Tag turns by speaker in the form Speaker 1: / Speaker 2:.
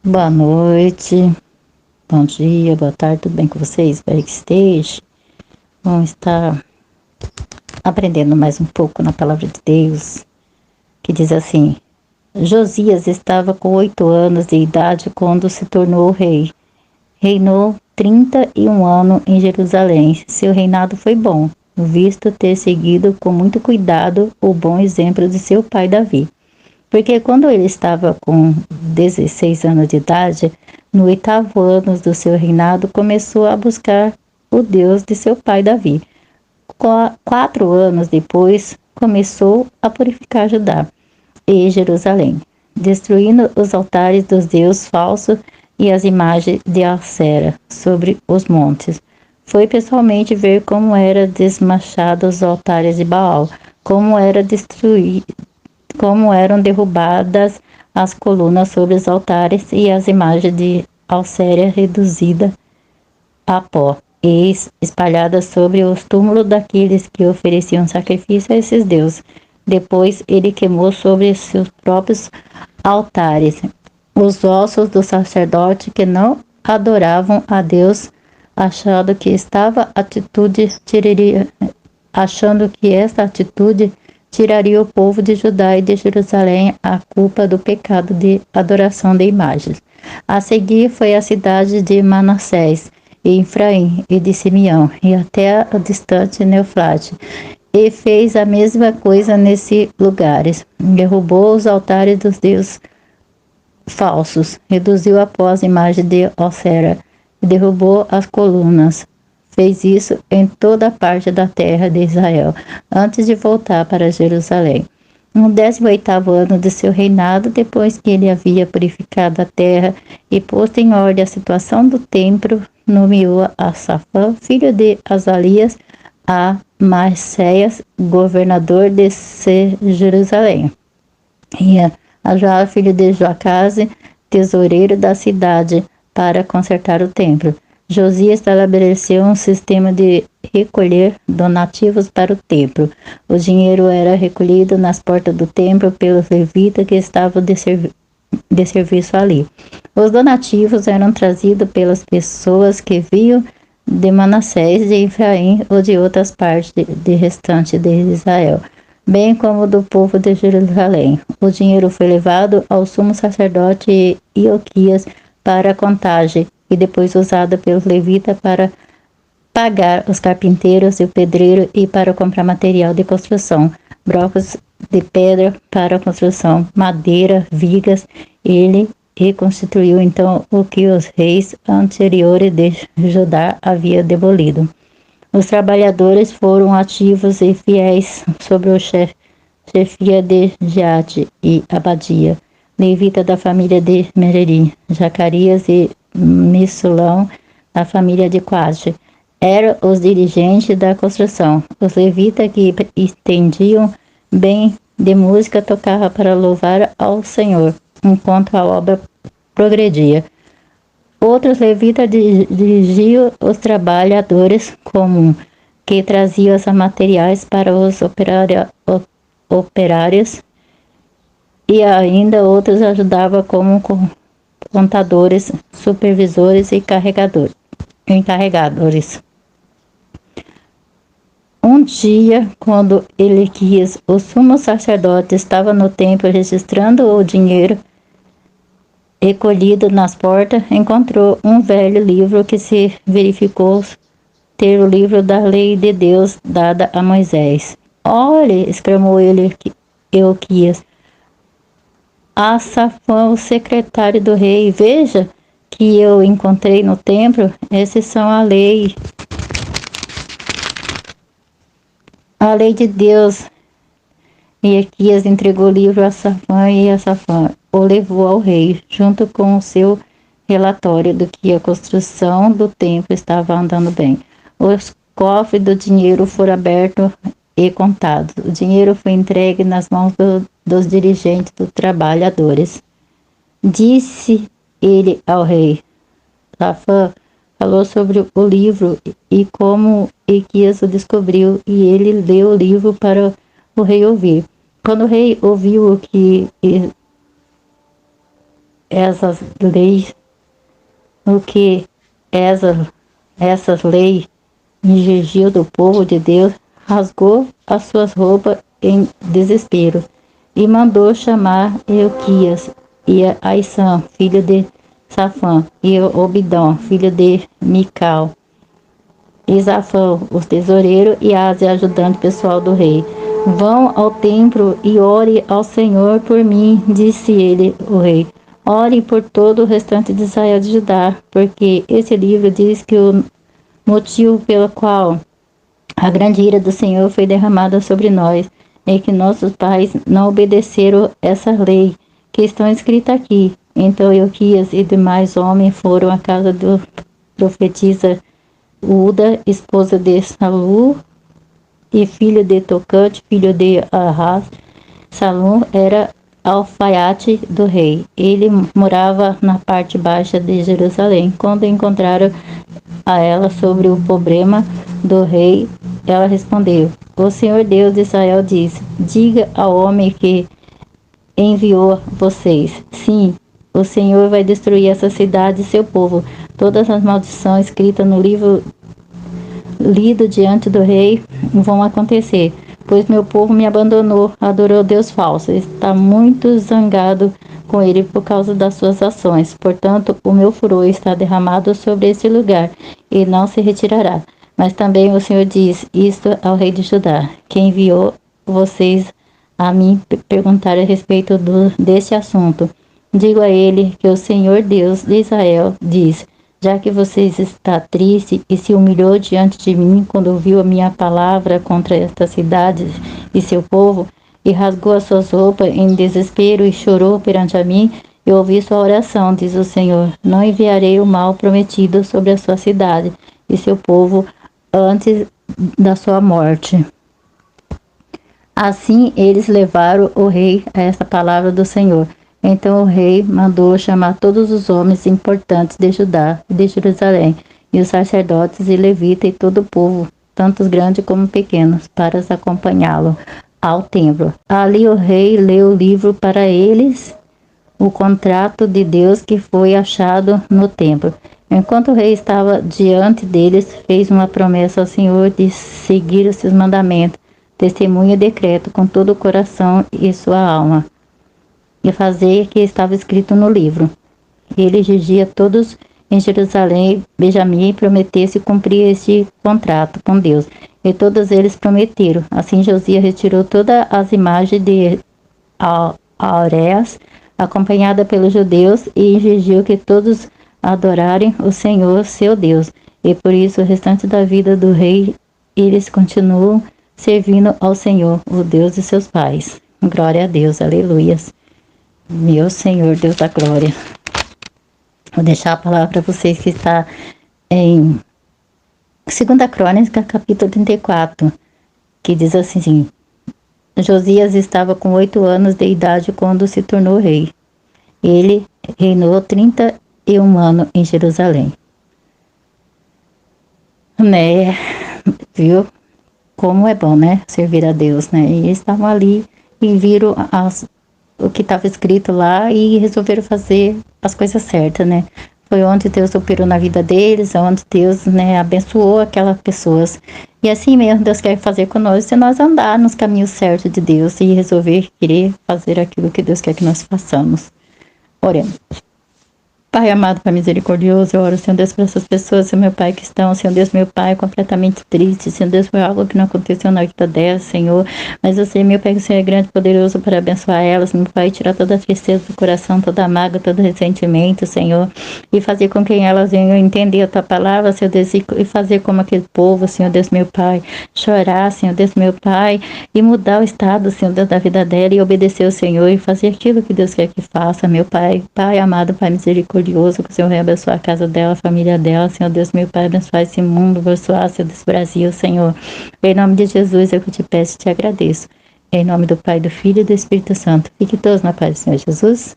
Speaker 1: Boa noite, bom dia, boa tarde, tudo bem com vocês? Espero que esteja. Vamos estar aprendendo mais um pouco na palavra de Deus, que diz assim: Josias estava com 8 anos de idade quando se tornou rei. Reinou 31 anos em Jerusalém. Seu reinado foi bom, visto ter seguido com muito cuidado o bom exemplo de seu pai Davi. Porque quando ele estava com 16 anos de idade, no 8º ano do seu reinado, começou a buscar o Deus de seu pai Davi. 4 anos depois, começou a purificar Judá e Jerusalém, destruindo os altares dos deuses falsos e as imagens de Acera sobre os montes. Foi pessoalmente ver como eram desmanchados os altares de Baal, como eram derrubadas as colunas sobre os altares e as imagens de Alcéria reduzida a pó e espalhadas sobre os túmulos daqueles que ofereciam sacrifício a esses deuses. Depois ele queimou sobre seus próprios altares os ossos do sacerdote que não adoravam a Deus, achando que esta atitude tiraria o povo de Judá e de Jerusalém a culpa do pecado de adoração de imagens. A seguir foi a cidade de Manassés, e Efraim, e de Simeão, e até a distante Neufrate. E fez a mesma coisa nesses lugares. Derrubou os altares dos deuses falsos, reduziu a pó as imagens de Ocera, e derrubou as colunas. Fez isso em toda a parte da terra de Israel, antes de voltar para Jerusalém. No 18º ano de seu reinado, depois que ele havia purificado a terra e posto em ordem a situação do templo, nomeou a Safã, filho de Azalias, a Maacéias, governador de Jerusalém, e a Joá, filho de Joacase, tesoureiro da cidade, para consertar o templo. Josias estabeleceu um sistema de recolher donativos para o templo. O dinheiro era recolhido nas portas do templo pelos levitas que estavam de serviço ali. Os donativos eram trazidos pelas pessoas que vinham de Manassés, de Efraim ou de outras partes de restante de Israel, bem como do povo de Jerusalém. O dinheiro foi levado ao sumo sacerdote Ioquias para a contagem e depois usado pelos levitas para pagar os carpinteiros e o pedreiro e para comprar material de construção, blocos de pedra para a construção, madeira, vigas. Ele reconstruiu então o que os reis anteriores de Judá haviam demolido. Os trabalhadores foram ativos e fiéis sobre o chefia de Jade e Abadia, levita da família de Mereri, Zacarias e Missulão, da família de Coate. Eram os dirigentes da construção. Os levitas que entendiam bem de música tocavam para louvar ao Senhor, enquanto a obra progredia. Outros levitas dirigiam os trabalhadores comuns, que traziam os materiais para os operários, e ainda outros ajudavam como contadores, supervisores e encarregadores. Um dia, quando Eliquias, o sumo sacerdote, estava no templo registrando o dinheiro recolhido nas portas, encontrou um velho livro que se verificou ter o livro da lei de Deus dada a Moisés. Olhe, exclamou Euquias, a Safã, o secretário do rei, veja que eu encontrei no templo. Essas são a lei de Deus. E Equias entregou o livro a Safã e a Safã o levou ao rei, junto com o seu relatório do que a construção do templo estava andando bem. Os cofres do dinheiro foram abertos e contados. O dinheiro foi entregue nas mãos dos dirigentes dos trabalhadores. Disse ele ao rei. Safã falou sobre o livro e como Equias o descobriu, e ele leu o livro para o rei ouvir. Quando o rei ouviu o que essas leis, no que essas leis injuriou do povo de Deus, rasgou as suas roupas em desespero e mandou chamar Euquias e Aissã, filho de Safã, e Obidão, filho de Mical, e Zafão, o tesoureiro, e Ásia, ajudante pessoal do rei. Vão ao templo e ore ao Senhor por mim, disse ele, o rei. Ore por todo o restante de Israel de Judá, porque esse livro diz que o motivo pelo qual a grande ira do Senhor foi derramada sobre nós é que nossos pais não obedeceram essa lei que está escrita aqui. Então Euquias e demais homens foram à casa do profetisa Uda, esposa de Salu, e filho de Tocante, filho de Arras. Salum era alfaiate do rei. Ele morava na parte baixa de Jerusalém. Quando encontraram a ela sobre o problema do rei, ela respondeu: O Senhor Deus de Israel disse: Diga ao homem que enviou vocês. Sim, o Senhor vai destruir essa cidade e seu povo. Todas as maldições escritas no livro lido diante do rei vão acontecer, pois meu povo me abandonou, adorou Deus falso, está muito zangado com ele por causa das suas ações. Portanto, o meu furor está derramado sobre esse lugar e não se retirará. Mas também o Senhor diz isto ao rei de Judá, que enviou vocês a mim perguntar a respeito deste assunto. Digo a ele que o Senhor Deus de Israel diz: já que vocês está triste e se humilhou diante de mim quando ouviu a minha palavra contra esta cidade e seu povo, e rasgou as suas roupas em desespero e chorou perante a mim, eu ouvi sua oração, diz o Senhor. Não enviarei o mal prometido sobre a sua cidade e seu povo antes da sua morte. Assim eles levaram o rei a essa palavra do Senhor. Então o rei mandou chamar todos os homens importantes de Judá e de Jerusalém, e os sacerdotes e levitas e todo o povo, tanto os grandes como pequenos, para acompanhá-lo ao templo. Ali o rei leu o livro para eles, o contrato de Deus que foi achado no templo. Enquanto o rei estava diante deles, fez uma promessa ao Senhor de seguir os seus mandamentos, testemunha e decreto com todo o coração e sua alma, e fazer o que estava escrito no livro. Ele exigia todos em Jerusalém, Benjamim, prometesse cumprir este contrato com Deus. E todos eles prometeram. Assim Josias retirou todas as imagens de Auréas, acompanhada pelos judeus, e exigiu que todos adorarem o Senhor, seu Deus. E por isso, o restante da vida do rei, eles continuam servindo ao Senhor, o Deus de seus pais. Glória a Deus, aleluias. Meu Senhor, Deus da glória. Vou deixar a palavra para vocês que está em 2 Crônica, capítulo 34, que diz assim: Josias estava com 8 anos de idade quando se tornou rei. Ele reinou 31 anos em Jerusalém. Né? Viu? Como é bom, né? Servir a Deus, né? E eles estavam ali e viram o que estava escrito lá e resolveram fazer as coisas certas, né? Foi onde Deus operou na vida deles, onde Deus, né, abençoou aquelas pessoas. E assim mesmo Deus quer fazer conosco, se nós andar nos caminhos certos de Deus e resolver querer fazer aquilo que Deus quer que nós façamos. Oremos. Pai amado, Pai misericordioso, eu oro, Senhor Deus, por essas pessoas, Senhor meu Pai, que estão, Senhor Deus, meu Pai, completamente triste, Senhor Deus, por algo que não aconteceu na vida delas, Senhor, mas eu sei, meu Pai, que o Senhor é grande e poderoso para abençoar elas, meu Pai, tirar toda a tristeza do coração, toda a mágoa, todo ressentimento, Senhor, e fazer com que elas venham entender a Tua palavra, Senhor Deus, e fazer como aquele povo, Senhor Deus, meu Pai, chorar, Senhor Deus, meu Pai, e mudar o estado, Senhor Deus, da vida dela e obedecer ao Senhor e fazer aquilo que Deus quer que faça, meu Pai, Pai amado, Pai misericordioso, que o Senhor venha abençoar a casa dela, a família dela, Senhor Deus, meu Pai, abençoar esse mundo, abençoar, Senhor Deus, Brasil, Senhor. Em nome de Jesus, eu que te peço e te agradeço. Em nome do Pai, do Filho e do Espírito Santo. Fique todos na paz do Senhor Jesus.